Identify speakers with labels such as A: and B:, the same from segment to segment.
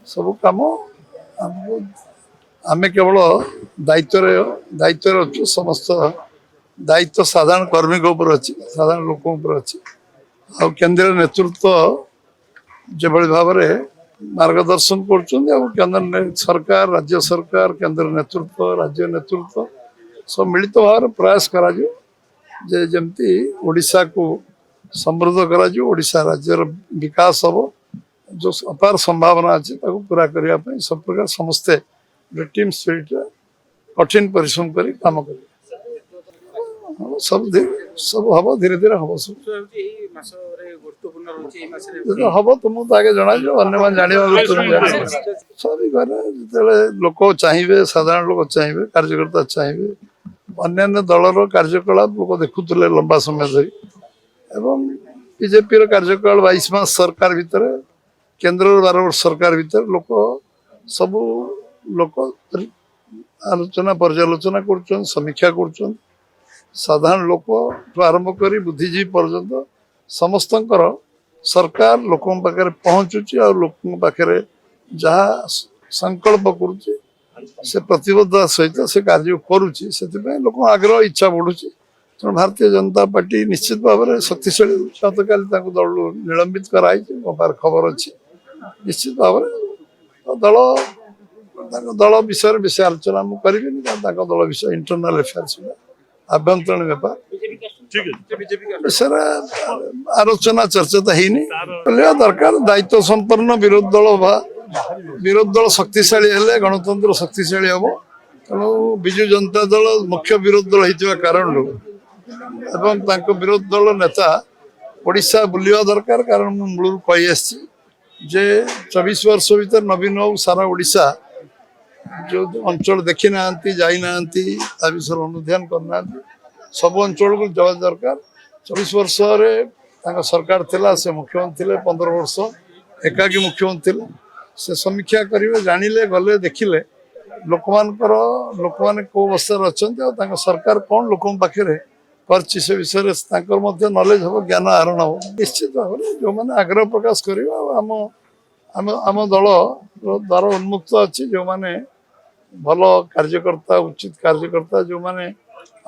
A: सब कम आम केवल दायित्व अच्छु समस्त दायित्व साधारण कर्मी अच्छी साधारण लोक अच्छी आ केंद्र नेतृत्व जो भाव में मार्गदर्शन कर सरकार राज्य सरकार केंद्र नेतृत्व राज्य नेतृत्व सब मिलित भाव में प्रयास करा जमती ओडिशा को समृद्ध करा ओडिशा राज्यर विकास हम जो अपार संभावना अच्छी पूरा करने सब प्रकार समस्ते टीम स्पिरिट कठिन परिश्रम कर काम कर सब हम धीरे धीरे हम सब हम तुमको आगे जना अन्य जाना सभी घर लोक चाहिए साधारण लोग चाहिए कार्यकर्ता चाहिए अन्य दलर कार्यकलाप लोग देखुले लंबा समय धरी एवं बीजेपी कार्यकाल 22 मास सरकार भितर केंद्र 12 वर्ष सरकार भितर लोक सबू लोक आलोचना पर्यालोचना कर समीक्षा कर साधारण लोक आरंभ कर बुद्धिजीवी पर्यंत समस्त सरकार लोक पाखे पहुँचुची और लोक पाखे जहाँ संकल्प करुच्ची से प्रतिबद्धता सहित से कार्य करुच्ची से लोक आग्रह इच्छा बढ़ुची तेणु भारतीय जनता पार्टी निश्चित भाव में शक्तिशाली गत काली दल निलंबित कराई मो पार खबर अच्छी निश्चित भाव में दल दल विषय बेसी आलोचना मुझे दल विषय इंटरनल अफेयर्स आभ्यंतरण व्यापार विषय आलोचना चर्चा तो है दरकार दायित्व संपन्न विरोध दल शक्तिशाली हेले गणतंत्र शक्तिशाली हम तेणु विजु जनता दल मुख्य विरोध दल होता कारण एवं विरोध दल नेता ओडिशा बुलवा दरकार कारण मुझे मूल कही जे 24 वर्ष भर नवीन बाबू सारा ओडिशा जो अंचल देखी ना विषय अनुध्यान करना सब अंचल को जवा दरकार 24 वर्ष सरकार थिला से मुख्यमंत्री थे 15 वर्ष एकाकी मुख्यमंत्री से समीक्षा करेंगे जानिले गले देखिले लोक मैंने कौ अवस्था अच्छा सरकार कौन लोक पाखे कर विषय नॉलेज हम ज्ञान आहरण हम निश्चित भाव में जो मैंने आग्रह प्रकाश कर आम दल द्वार उन्मुक्त अच्छी जो मैंने भल कार्यकर्ता उचित कार्यकर्ता जो मैंने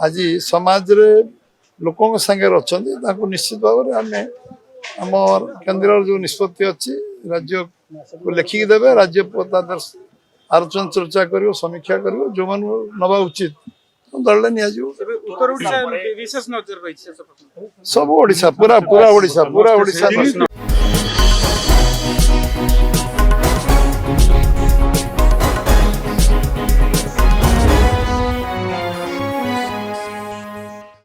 A: आज समाज रे लोकों संगे अच्छा निश्चित भाव में आम आम केंद्र जो निष्पत्ति अच्छी राज्य को लेखिकी देवे राज्य आलोचना चर्चा कर समीक्षा कर जो मान नवा उचित दल
B: उत्तर ओडिशा विशेष नजर रही
A: सब ओडिशा पूरा ओडिशा